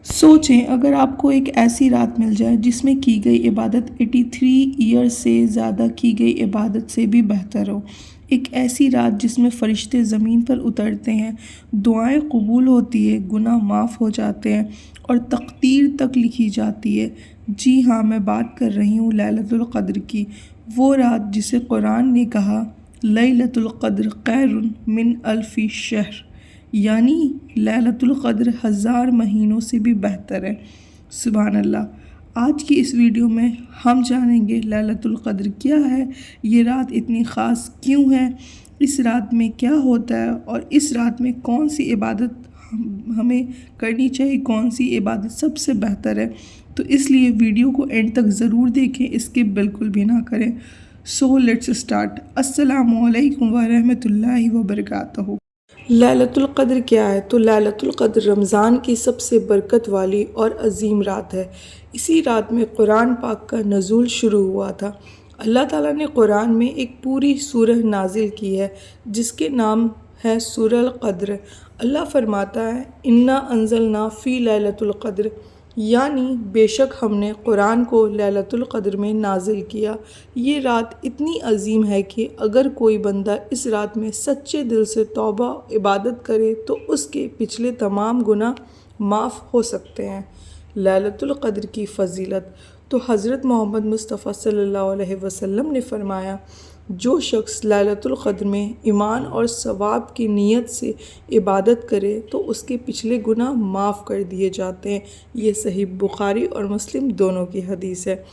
सोचें अगर आपको एक ऐसी रात मिल जाए जिसमें की गई इबादत 83 ईयर से ज़्यादा की गई इबादत से भी बेहतर हो। एक ऐसी रात जिसमें फ़रिश्ते ज़मीन पर उतरते हैं, दुआएं कबूल होती है, गुनाह माफ़ हो जाते हैं और तकदीर तक लिखी जाती है। जी हाँ, मैं बात कर रही हूँ लैलतुल क़द्र की, वो रात जिसे कुरान ने कहा लैलतुल क़द्र खैरुन मिन अल्फ़ी शहर, यानी लैलतुल क़द्र 1000 महीनों से भी बेहतर है। सुभान अल्लाह। आज की इस वीडियो में हम जानेंगे लैलतुल क़द्र क्या है, ये रात इतनी ख़ास क्यों है, इस रात में क्या होता है और इस रात में कौन सी इबादत हमें करनी चाहिए, कौन सी इबादत सबसे बेहतर है। तो इसलिए वीडियो को एंड तक ज़रूर देखें, स्किप बिल्कुल भी ना करें। So let's start. अस्सलामु अलैकुम व रहमतुल्लाहि व बरकातहू। लैलतुल क़द्र क्या है? तो लैलतुल क़द्र रमज़ान की सबसे बरकत वाली और अजीम रात है। इसी रात में कुरान पाक का नज़ूल शुरू हुआ था। अल्लाह ताला ने कुरान में एक पूरी सूरह नाजिल की है जिसके नाम है सूरह क़द्र। अल्लाह फरमाता है इन्ना अंज़लना फ़ी लैलतुल क़द्र, यानी बेशक हमने कुरान को लैलतुल क़द्र में नाजिल किया। ये रात इतनी अजीम है कि अगर कोई बंदा इस रात में सच्चे दिल से तौबा इबादत करे तो उसके पिछले तमाम गुनाह माफ़ हो सकते हैं। लैलतुल क़द्र की फ़जीलत। तो हज़रत मोहम्मद मुस्तफ़ा सल्लल्लाहु अलैहि वसल्लम ने फ़रमाया, जो शख्स लैलतुल क़द्र में ईमान और सवाब की नीयत से इबादत करे तो उसके पिछले गुनाह माफ़ कर दिए जाते हैं। ये सही बुखारी और मुस्लिम दोनों की हदीस है।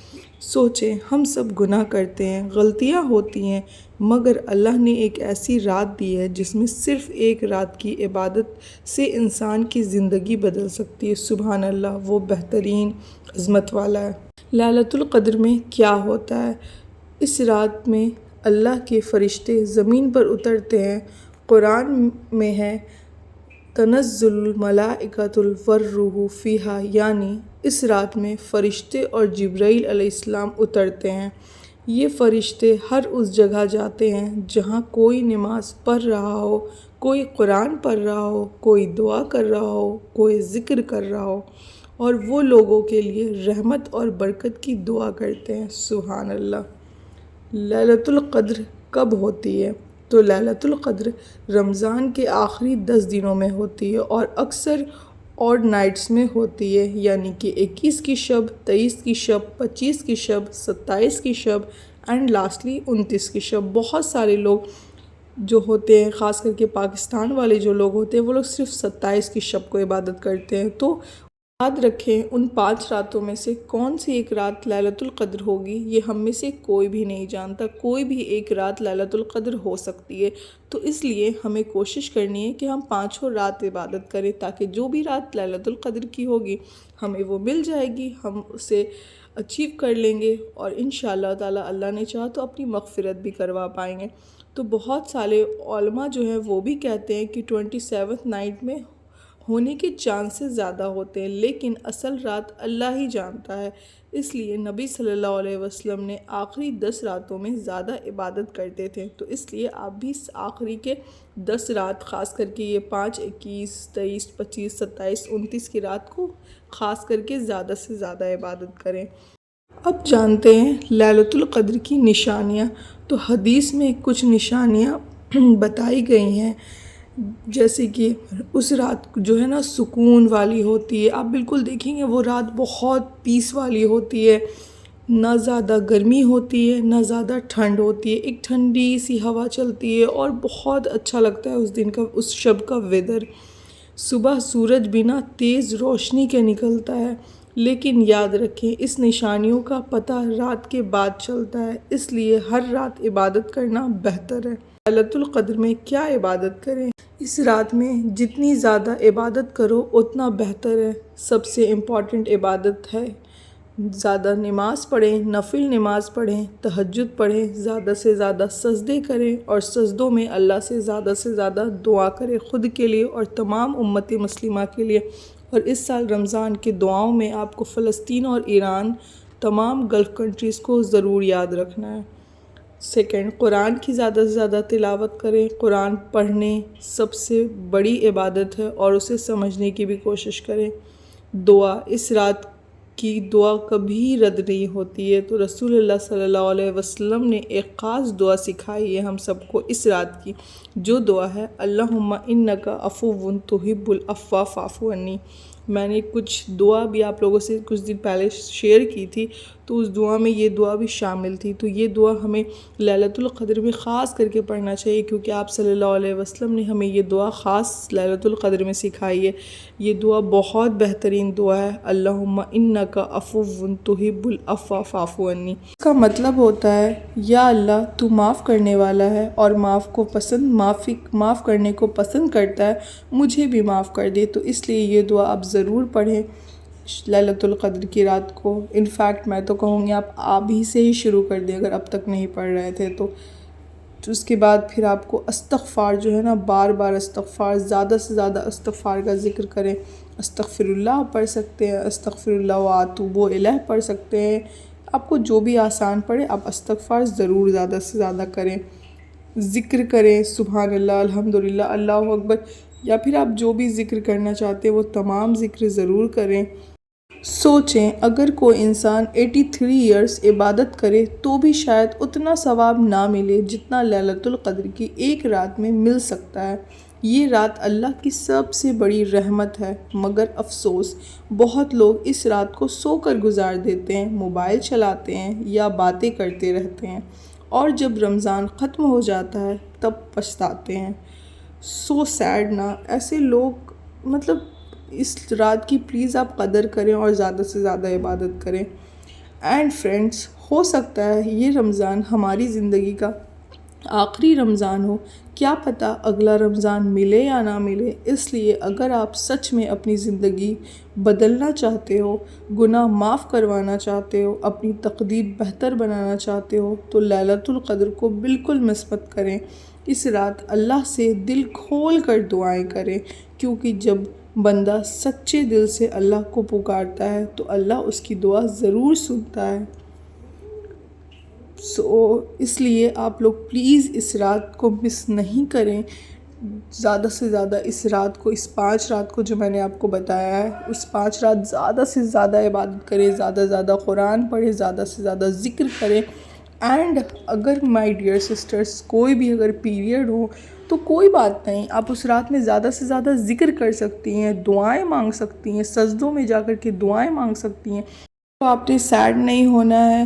सोचें, हम सब गुनाह करते हैं, गलतियाँ होती हैं, मगर अल्लाह ने एक ऐसी रात दी है जिसमें सिर्फ़ एक रात की इबादत से इंसान की ज़िंदगी बदल सकती है। सुभान अल्लाह, वो बेहतरीन अज़मत वाला है। लैलतुल क़द्र में क्या होता है? इस रात में अल्लाह के फ़रिश्ते ज़मीन पर उतरते हैं। कुरान में है तनज़्ज़ुलुल मलाइकतुल वर्रूहु फ़ीहा, यानी इस रात में फ़रिश्ते और जिब्राईल अलैहिस्सलाम उतरते हैं। ये फ़रिश्ते हर उस जगह जाते हैं जहाँ कोई नमाज़ पढ़ रहा हो, कोई कुरान पढ़ रहा हो, कोई दुआ कर रहा हो, कोई ज़िक्र कर रहा हो, और वो लोगों के लिए रहमत और बरकत की दुआ करते हैं। सुभान अल्लाह। लैलतुल क़द्र कब होती है? तो लैलतुल क़द्र रमज़ान के आखिरी 10 दिनों में होती है और अक्सर ऑड नाइट्स में होती है, यानी कि 21 की शब, 23 की शब, 25 की शब, 27 की शब एंड लास्टली 29 की शब। बहुत सारे लोग जो होते हैं, ख़ास करके पाकिस्तान वाले जो लोग होते हैं, वो लोग सिर्फ 27 की शब को इबादत करते हैं। तो याद रखें, उन 5 रातों में से कौन सी एक रात लैलतुल क़द्र होगी, ये हम में से कोई भी नहीं जानता। कोई भी एक रात लैलतुल क़द्र हो सकती है। तो इसलिए हमें कोशिश करनी है कि हम 5 रात इबादत करें, ताकि जो भी रात लैलतुल क़द्र की होगी हमें वो मिल जाएगी, हम उसे अचीव कर लेंगे और इंशाअल्लाह ताला अल्लाह ने चाहा तो अपनी मग़फ़िरत भी करवा पाएंगे। तो बहुत सारे उलमा जो हैं वो भी कहते हैं कि 27th नाइट में होने के चांसेस ज़्यादा होते हैं, लेकिन असल रात अल्लाह ही जानता है। इसलिए नबी सल्लल्लाहु अलैहि वसल्लम ने आखिरी 10 रातों में ज़्यादा इबादत करते थे। तो इसलिए आप भी आखिरी के 10 रात, ख़ास करके ये 5, 21, 23, 25, 27, 29 की रात को ख़ास करके ज़्यादा से ज़्यादा इबादत करें। अब जानते हैं लैलतुल क़द्र की निशानियाँ। तो हदीस में कुछ निशानियाँ बताई गई हैं, जैसे कि उस रात जो है ना सुकून वाली होती है। आप बिल्कुल देखेंगे वो रात बहुत पीस वाली होती है, ना ज़्यादा गर्मी होती है ना ज़्यादा ठंड होती है, एक ठंडी सी हवा चलती है और बहुत अच्छा लगता है उस दिन का, उस शब का वेदर। सुबह सूरज बिना तेज़ रोशनी के निकलता है, लेकिन याद रखें इस निशानियों का पता रात के बाद चलता है, इसलिए हर रात इबादत करना बेहतर है। लैलतुल क़द्र में क्या इबादत करें? इस रात में जितनी ज़्यादा इबादत करो उतना बेहतर है। सबसे इम्पॉर्टेंट इबादत है ज़्यादा नमाज़ पढ़ें, नफिल नमाज़ पढ़ें, तहज्जुद पढ़ें, ज़्यादा से ज़्यादा सजदे करें और सजदों में अल्लाह से ज़्यादा दुआ करें, ख़ुद के लिए और तमाम उम्मत मुस्लिमा के लिए। और इस साल रमज़ान की दुआओं में आपको फ़लस्तीन और ईरान, तमाम गल्फ़ कंट्रीज़ को ज़रूर याद रखना है। सेकंड, कुरान की ज़्यादा से ज़्यादा तिलावत करें। कुरान पढ़ने सबसे बड़ी इबादत है और उसे समझने की भी कोशिश करें। دعا، اس رات کی دعا کبھی رد نہیں ہوتی ہے۔ تو رسول اللہ صلی اللہ علیہ وسلم نے ایک خاص دعا سکھائی ہے ہم سب کو اس رات کی، جو دعا ہے اللہم انک عفو تحب العفو فاعف عنی۔ میں نے کچھ دعا بھی آپ لوگوں سے کچھ دن پہلے شیئر کی تھی، تو اس دعا میں یہ دعا بھی شامل تھی۔ تو یہ دعا ہمیں لیلۃ القدر میں خاص کر کے پڑھنا چاہیے، کیونکہ آپ صلی اللہ علیہ وسلم نے ہمیں یہ دعا خاص لیلۃ القدر میں سکھائی ہے۔ یہ دعا بہت بہترین دعا ہے، اللہم انک عفو تحب العفو فاعف عنی۔ اس کا مطلب ہوتا ہے یا اللہ تو معاف کرنے والا ہے اور معاف کرنے کو پسند کرتا ہے، مجھے بھی معاف کر دے۔ تو اس لیے یہ دعا آپ ضرور پڑھیں لیلۃ القدر کی رات کو۔ انفیکٹ میں تو کہوں گی آپ ہی سے ہی شروع کر دیں اگر اب تک نہیں پڑھ رہے تھے تو۔ اس کے بعد پھر آپ کو استغفار جو ہے نا، بار بار استغفار، زیادہ سے زیادہ استغفار کا ذکر کریں۔ استغفر اللہ پڑھ سکتے ہیں، استغفر اللہ واتوب الیہ پڑھ سکتے ہیں، آپ کو جو بھی آسان پڑے آپ استغفار ضرور زیادہ سے زیادہ کریں۔ ذکر کریں، سبحان اللہ، الحمدللہ، اللہ اکبر، یا پھر آپ جو بھی ذکر کرنا چاہتے ہیں وہ تمام ذکر ضرور کریں۔ سوچیں اگر کوئی انسان 83 ایئرس عبادت کرے تو بھی شاید اتنا ثواب نہ ملے جتنا لیلۃ القدر کی ایک رات میں مل سکتا ہے۔ یہ رات اللہ کی سب سے بڑی رحمت ہے، مگر افسوس بہت لوگ اس رات کو سو کر گزار دیتے ہیں، موبائل چلاتے ہیں یا باتیں کرتے رہتے ہیں، اور جب رمضان ختم ہو جاتا ہے تب پچھتاتے ہیں۔ سو سیڈ نا، ایسے لوگ اس رات کی پلیز آپ قدر کریں اور زیادہ سے زیادہ عبادت کریں۔ اینڈ فرینڈس، ہو سکتا ہے یہ رمضان ہماری زندگی کا آخری رمضان ہو، کیا پتہ اگلا رمضان ملے یا نہ ملے۔ اس لیے اگر آپ سچ میں اپنی زندگی بدلنا چاہتے ہو، گناہ معاف کروانا چاہتے ہو، اپنی تقدیر بہتر بنانا چاہتے ہو، تو لیلۃ القدر کو بالکل مس مت کریں۔ اس رات اللہ سے دل کھول کر دعائیں کریں، کیونکہ جب بندہ سچے دل سے اللہ کو پکارتا ہے تو اللہ اس کی دعا ضرور سنتا ہے۔ اس لیے آپ لوگ پلیز اس رات کو مس نہیں کریں، زیادہ سے زیادہ اس رات کو، اس 5 رات کو جو میں نے آپ کو بتایا ہے، اس 5 رات زیادہ سے زیادہ عبادت کریں، زیادہ سے زیادہ قرآن پڑھیں، زیادہ سے زیادہ ذکر کریں۔ اینڈ اگر مائی ڈیئر سسٹرز کوئی بھی اگر پیریڈ ہو تو کوئی بات نہیں، آپ اس رات میں زیادہ سے زیادہ ذکر کر سکتی ہیں، دعائیں مانگ سکتی ہیں، سجدوں میں جا کر کے دعائیں مانگ سکتی ہیں۔ تو آپ نے سیڈ نہیں ہونا ہے،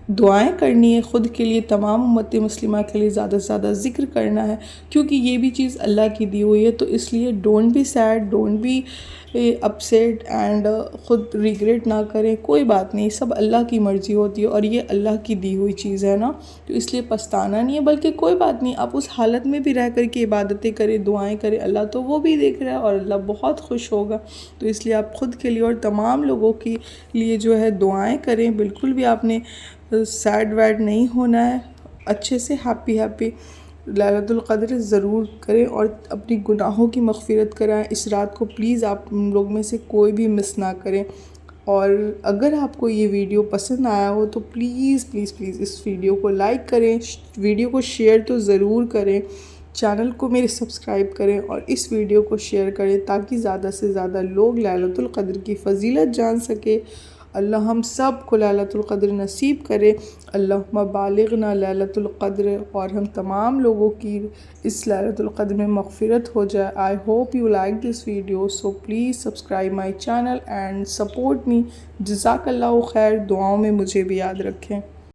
دعائیں کرنی ہے خود کے لیے، تمام امت مسلمہ کے لیے زیادہ سے زیادہ ذکر کرنا ہے، کیونکہ یہ بھی چیز اللہ کی دی ہوئی ہے۔ تو اس لیے don't be sad, don't be upset, and خود ریگریٹ نہ کریں، کوئی بات نہیں، سب اللہ کی مرضی ہوتی ہے اور یہ اللہ کی دی ہوئی چیز ہے نا، تو اس لیے پچھتانا نہیں ہے، بلکہ کوئی بات نہیں، آپ اس حالت میں بھی رہ کر کے عبادتیں کریں، دعائیں کریں، اللہ تو وہ بھی دیکھ رہا ہے اور اللہ بہت خوش ہوگا۔ تو اس لیے آپ خود کے لیے اور تمام لوگوں کے لیے جو ہے دعائیں کریں، بالکل بھی آپ نے سیڈ ویڈ نہیں ہونا ہے، اچھے سے ہیپی لیلۃ القدر ضرور کریں اور اپنی گناہوں کی مغفرت کرائیں۔ اس رات کو پلیز آپ لوگ میں سے کوئی بھی مس نہ کریں، اور اگر آپ کو یہ ویڈیو پسند آیا ہو تو پلیز پلیز پلیز اس ویڈیو کو لائک کریں، ویڈیو کو شیئر تو ضرور کریں، چینل کو میرے سبسکرائب کریں اور اس ویڈیو کو شیئر کریں تاکہ زیادہ سے زیادہ لوگ لیلۃ القدر کی فضیلت جان سکے۔ اللہ ہم سب کو لیلۃ القدر نصیب کرے، اللہم بالغنا لیلۃ القدر، اور ہم تمام لوگوں کی اس لیلۃ القدر میں مغفرت ہو جائے۔ I hope you like this video, so please subscribe my channel and support me۔ جزاک اللہ خیر، دعاؤں میں مجھے بھی یاد رکھیں۔